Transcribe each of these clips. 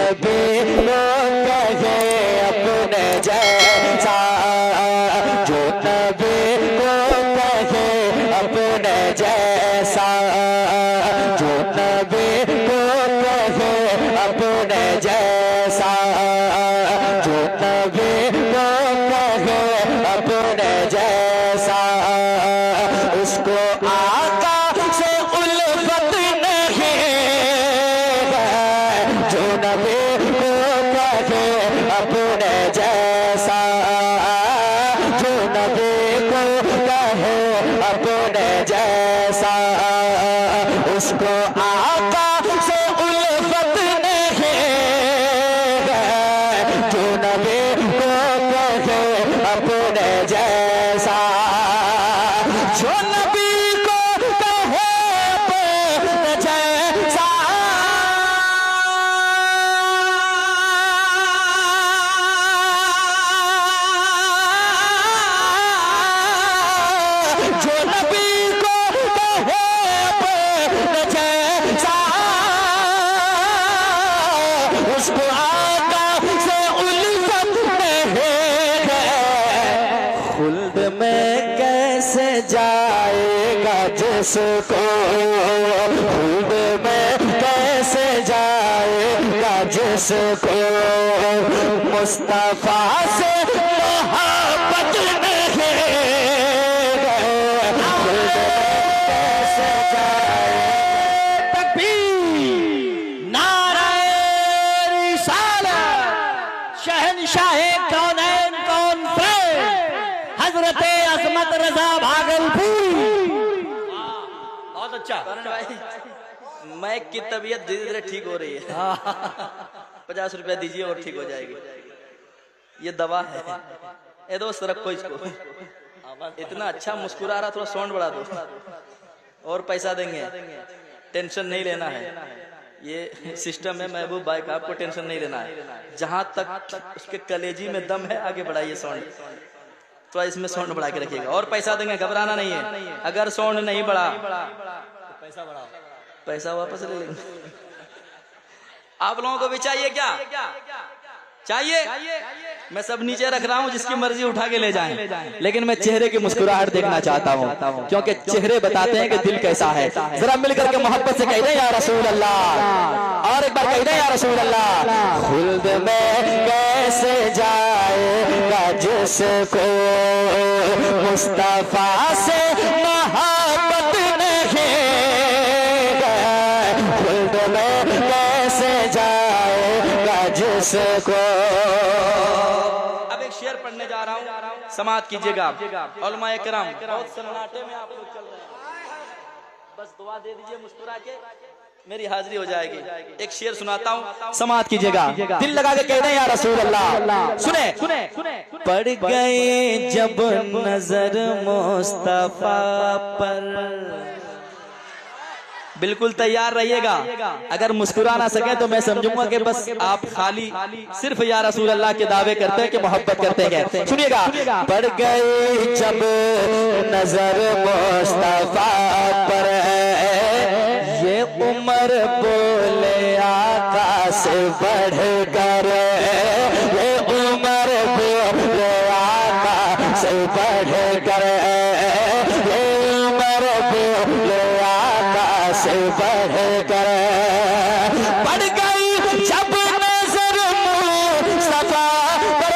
नबी को कहे अपने जैसा, जो नबी को कहे अपने जैसा, जो नबी को कहे अपने जैसा, जो नबी को कहे अपने जैसा, उसको आका से उल्फत नहीं है। जो नबी को कहे अपने जैसा, जो नबी को कहे अपने जैसा, उसको आका से उल्फत नहीं है। जो नबी को कहे अपने जैसा, जो नबी को कहे अपने जैसा, जो नबी को कहे अपने जैसा, उसको आका से उल्फत नहीं है। खुल्द में कैसे जाएगा जिसको, खुल्द में कैसे जाएगा जिसको मुस्तफा से मोहब्बत नहीं है। खुल्द में कैसे जाए तकबीर, नाराए रिसालत, शहंशाहे कौनैन कौन प्रेम, हजरत अजमत रजा भागलपुर। बहुत अच्छा। मैं की तबीयत धीरे धीरे ठीक हो रही है। 50 रुपया दीजिए और ठीक हो जाएगी। ये दवा है। ए दोस्त रखो इसको। इतना अच्छा मुस्कुरा रहा, थोड़ा साउंड बढ़ा दो और पैसा देंगे। टेंशन नहीं लेना है, ये सिस्टम है महबूब भाई का, आपको टेंशन नहीं लेना है। जहां तक उसके कलेजी में दम है आगे बढ़ाइए साउंड, तो इसमें साउंड बढ़ा के रखिएगा और पैसा देंगे, घबराना नहीं है। अगर साउंड नहीं बढ़ा तो पैसा बढ़ाओ, पैसा वापस ले लेंगे। आप लोगों को भी चाहिए क्या? चाहिए? मैं सब नीचे रख रहा हूँ, जिसकी मर्जी उठा के ले जाएं, लेकिन मैं चेहरे की मुस्कुराहट देखना चाहता हूँ, क्योंकि चेहरे बताते हैं कि दिल कैसा है। जरा मिलकर के मोहब्बत से कह दें या रसूल अल्लाह, और एक बार कह दें या रसूल अल्लाह। खुल्द में कैसे जाएगा जिसको मुस्तफा से मोहब्बत नहीं है। खुल्द में कैसे जाएगा जिसको। अब एक शेर पढ़ने जा रहा हूँ, समात कीजिएगा। उलमा इकराम बहुत सन्नाटे में आप लोग चल रहे हैं, बस दुआ दे दीजिए मुस्कुरा के, मेरी हाजिरी हो जाएगी। एक शेर सुनाता हूँ, समात कीजिएगा, दिल लगा के कह दें या रसूल अल्लाह। सुने पड़ गए जब नजर मुस्तफा पर, बिल्कुल तैयार रहिएगा। अगर मुस्कुरा ना सके तो मैं समझूंगा कि बस आप खाली सिर्फ या रसूल अल्लाह के दावे करते हैं कि मोहब्बत करते हैं। सुनिएगा, पड़ गई जब नजर मुस्तफा पर, ये उम्र बोले आका से बढ़ कर, ये उम्र बोले आका से बढ़ कर, ये उम्र बोले आका से बढ़ कर। बढ़ गई जब नजर मुस्तफा पर,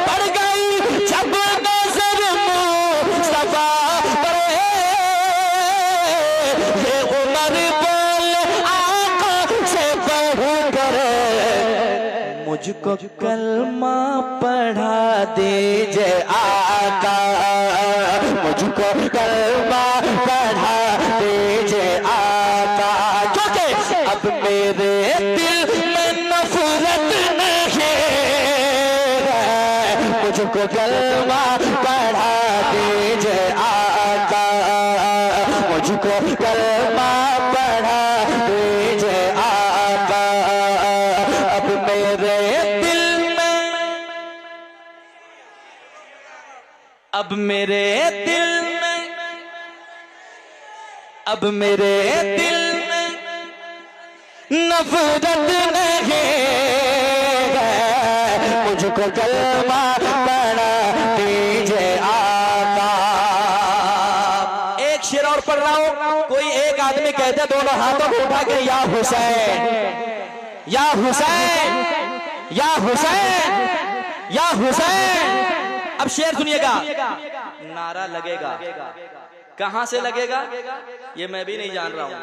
बढ़ गई जब नजर मुस्तफा पर, ये उम्र बोल आका से बढ़ कर। मुझको कलमा पढ़ा दीजिए आका, मुझको कलमा पढ़ा दीजिए आका, क्योंकि अब मेरे दिल में नफरत नहीं है। मुझको कलमा पढ़ा दीजिए आका, मुझको कलमा पढ़ा दीजिए आका, अब मेरे दिल में अब मेरे दिल में, अब मेरे दिल में नफरत नहीं है, मुझको कलमा पढ़ा दीजिए आका। एक शेर और पढ़ रहा हूं। कोई एक आदमी कहते दोनों हाथों को उठा के या हुसैन, या हुसैन, या हुसैन, या हुसैन। अब शेर सुनिएगा, नारा लगेगा, कहां से लगेगा ये मैं भी नहीं जान रहा हूं।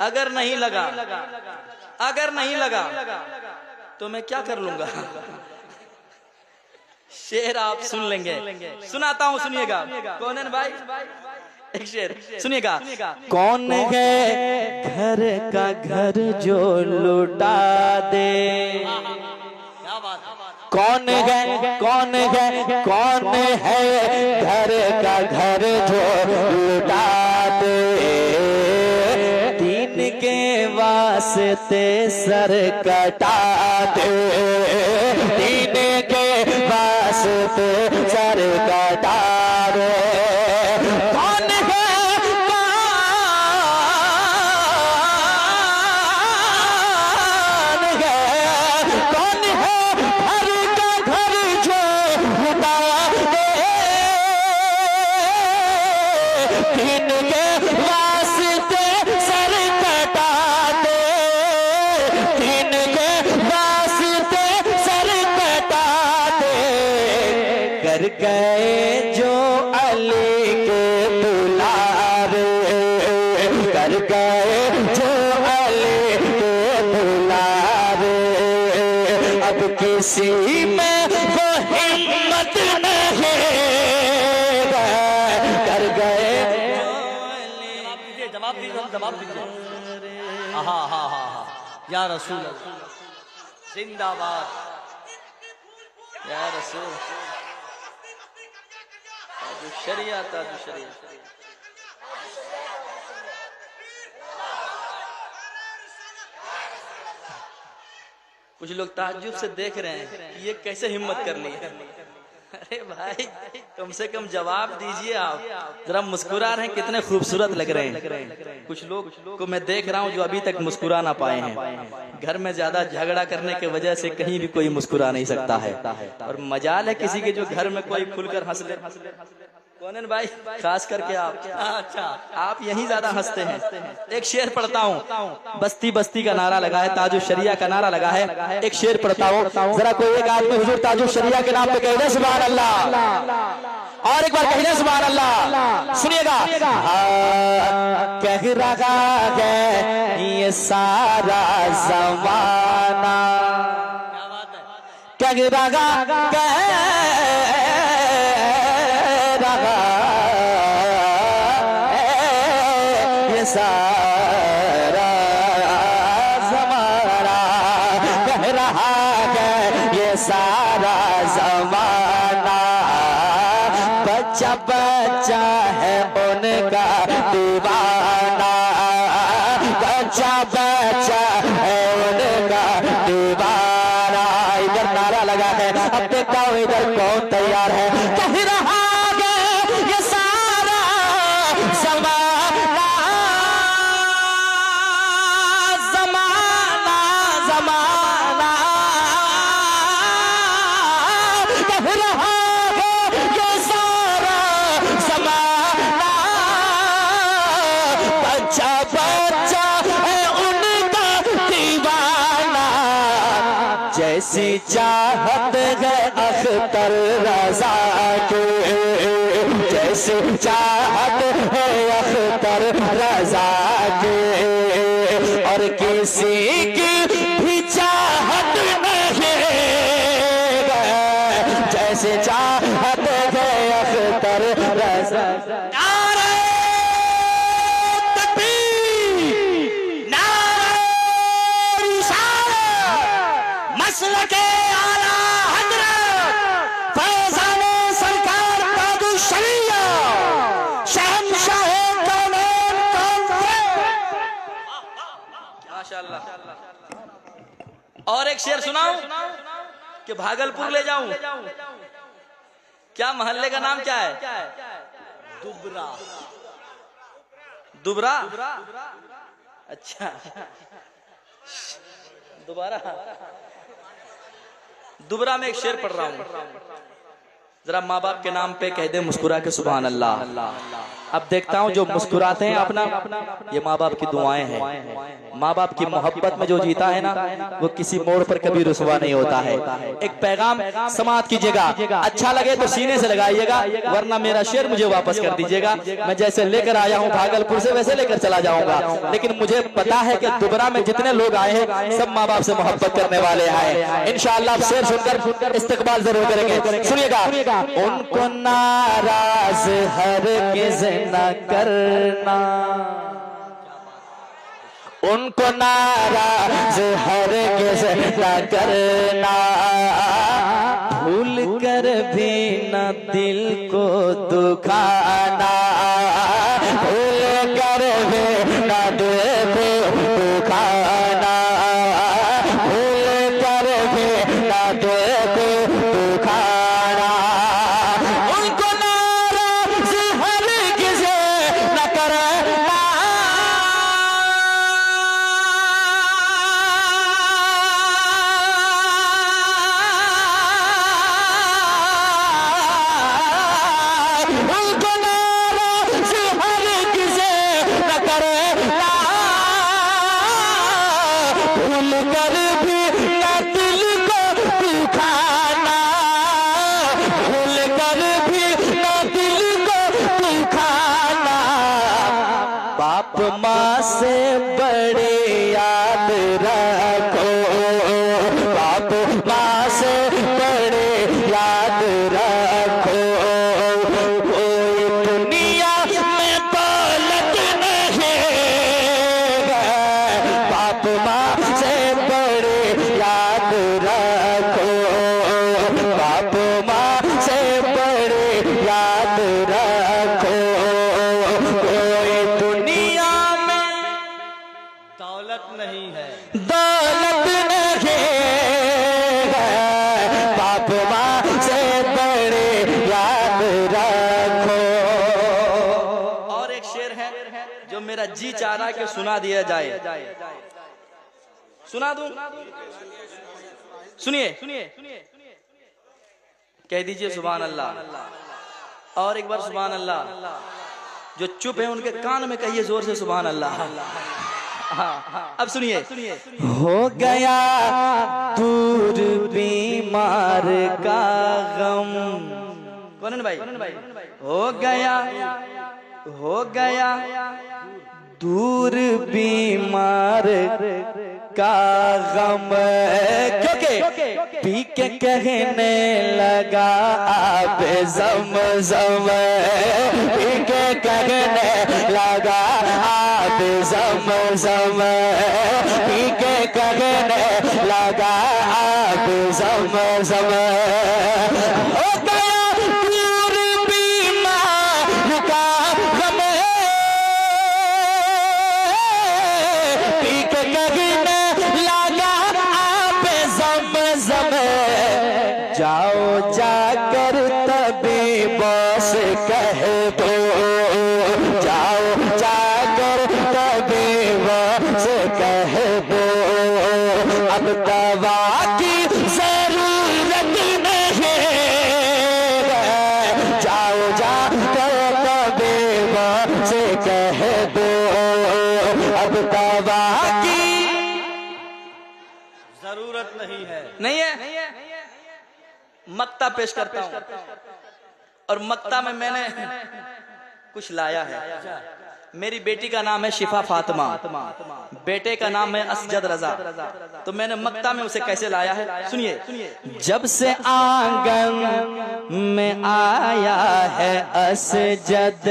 अगर नहीं लगा, अगर नहीं लगा तो मैं क्या कर लूंगा। शेर आप सुन लेंगे, सुनाता हूं, सुनिएगा। कौन है भाई? एक शेर सुनिएगा। कौन है घर का घर जो लुटा दे, कौन है, कौन है, कौन है घर का घर जो लुटा दे, दीन के वास्ते सर कटा दे, दीन के वास्ते सर कटा दे। कौन है, कौन है, कौन है घर का घर जो लुटा दे, दीन के वास्ते सर कटा दे, दीन के वास्ते सर कटा दे। कर गए जो अली के दुलारे, कर गए जो अली के दुलारे, अब किसी में वो हिम्मत नहीं, कर गए। जवाब दीजिए, जवाब दीजिए। हाँ हाँ हाँ हाँ, या रसूल जिंदाबाद, या रसूल ताजु शरिया, ताजु शरिया। कुछ लोग ताज्जुब से देख रहे हैं, ये कैसे हिम्मत कर ली है। अरे भाई कम से कम जवाब दीजिए आप, जरा मुस्कुरा रहे हैं, कितने खूबसूरत लग रहे हैं। कुछ लोग को मैं देख रहा हूँ जो अभी तक मुस्कुरा ना पाए हैं। घर में ज्यादा झगड़ा करने की वजह से कहीं भी कोई मुस्कुरा नहीं सकता है, और मजाल है किसी के जो घर में कोई खुलकर हंस ले। कौन है भाई? खास करके आप। अच्छा, आप यहीं ज्यादा हंसते हैं। एक शेर पढ़ता हूँ, बस्ती बस्ती का नारा लगा है, ताजु शरिया का नारा लगा है। एक शेर पढ़ता हूँ, जरा कोई एक आदमी हुजूर ताजु शरिया के नाम पे कह दे सुभान अल्लाह, और एक बार कह दे सुभान अल्लाह। सुनिएगा। कह रहा है ये सारा जमाना, कह रहा सारा ज़माना, कह रहा है ये सारा ज़माना, बच्चा बच्चा है उनका दीवाना, बच्चा बच्चा है उनका दीवाना। इधर नारा लगा है, अब देखता हूँ इधर कौन तैयार है। कह रहा जैसी चाहत है अख्तर रज़ा के, जैसी चाहत है अख्तर रज़ा के, और किसी की भी चाहत नहीं है, जैसे चाहत है अख्तर रज़ा। और एक शेर सुनाऊं कि भागलपुर ले जाऊं? क्या मोहल्ले का नाम क्या है? दुबरा। दुबरा? अच्छा, दोबारा। दुबरा में एक शेर पढ़ रहा हूं, जरा माँ बाप के नाम पे कह दे मुस्कुरा के सुभान अल्लाह। अब देखता हूँ जो मुस्कुराते हैं अपना, ये माँ बाप की दुआएं हैं। माँ बाप की मोहब्बत में जो जीता है ना, वो किसी मोड़ पर कभी रुसवा नहीं होता है। एक पैगाम समाप्त कीजिएगा, अच्छा लगे तो सीने से लगाइएगा, वरना मेरा शेर मुझे वापस कर दीजिएगा। मैं जैसे लेकर आया हूँ भागलपुर से, वैसे लेकर चला जाऊंगा। लेकिन मुझे पता है कि दुबरा में जितने लोग आए हैं सब माँ बाप से मोहब्बत करने वाले आए। इंशाअल्लाह आप शेर सुनकर इस्तकबाल जरूर करेंगे। सुनिएगा। उनको नाराज हरगिज़ न करना, उनको नाराज हरगिज़ न करना, भूल कर भी न दिल को दुखाना, भूल कर भी न दिल को दुखाना, भूल कर भी न दिल को दुखाना। उनको नाराज हरगिज़ न करना, उनको नाराज हरगिज़ न करना, भूल कर भी न दिल को दुखाना, भूल कर भी न दिल को दुखाना। बाप माँ से बड़े याद रखो, बाप माँ से बड़े याद रखो, कोई दुनिया में दौलत नहीं है, बाप माँ से बड़े याद रखो, बाप माँ से बड़े याद रखो, कोई दुनिया में दौलत नहीं है, दौलत नहीं है, बाप माँ से बड़े याद रखो। और एक शेर है जो मेरा जी चाह रहा कि सुना दिया जाए, सुना दूं? सुनिए, कह दीजिए सुभान अल्लाह। और एक बार सुभान अल्लाह। जो चुप है उनके कान में कहिए जोर से सुभान अल्लाह। हाँ, अब सुनिए। हो गया दूर बीमार का गम, कौन है भाई? हो गया दूर बीमार का गम, क्योंकि पी के कहने लगा आप ज़म-ज़म, पी के कहने लगा आप ज़म-ज़म, पी के कहने लगा आप ज़म-ज़म। हो गया दूर बीमार का गम, पी के कहने लगा आप ज़म-ज़म, जाओ जाकर तबीबों से कह दो, जाओ जाकर तबीबों से कह दो, अब दवा की जरूरत नहीं है, जाओ जाकर तबीबों से कह दो, अब दवा की जरूरत नहीं है। नहीं है। मक्ता पेश करता हूं, और मक्ता में मैंने कुछ लाया है। मेरी बेटी का नाम है शिफा फातिमा, बेटे का नाम है असजद रजा। तो मैंने मक्ता में उसे कैसे लाया है, सुनिए। जब से आंगन में आया है असजद,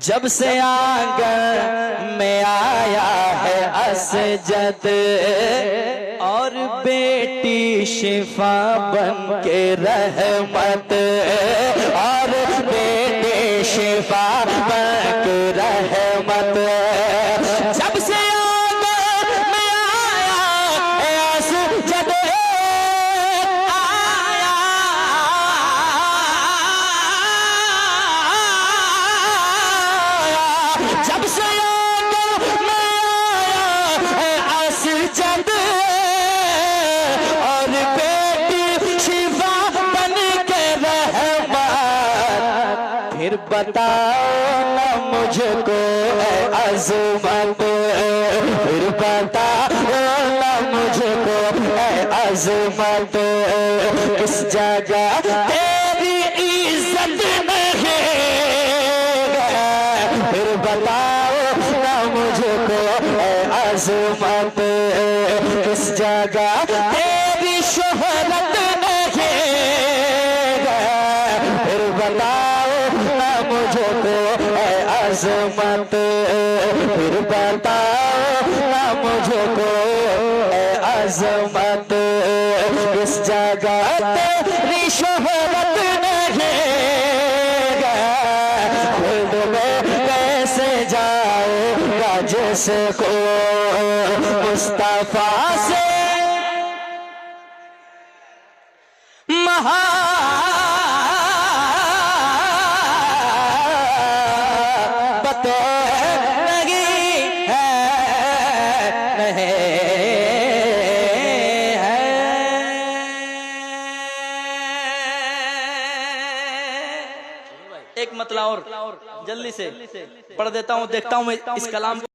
जब से आंगन में आया है असजद, और बेटी शिफा बन के रहमत, और बेटी शिफा बन के रहमत, जब से आंगन में आया है असजद, आया फिर बताओ ना मुझको ऐ अज़मत, फिर बताओ ना मुझको ऐ अज़मत, किस जगह तेरी इज्जत नहीं, फिर बताओ ना मुझको ऐ अज़मत, किस जगह तेरी शोहरत नहीं, फिर बताओ ना मुझको ऐ अज़मत, फिर बताओ ना मुझको ऐ अज़मत, किस जगह तेरी शोहरत नहीं, खुद में कैसे जाएगा जिसको मुस्तफा से मोहब्बत नहीं है, नहीं है। एक मतला और जल्दी से पढ़ देता हूँ, देखता हूँ मैं इस कलाम को।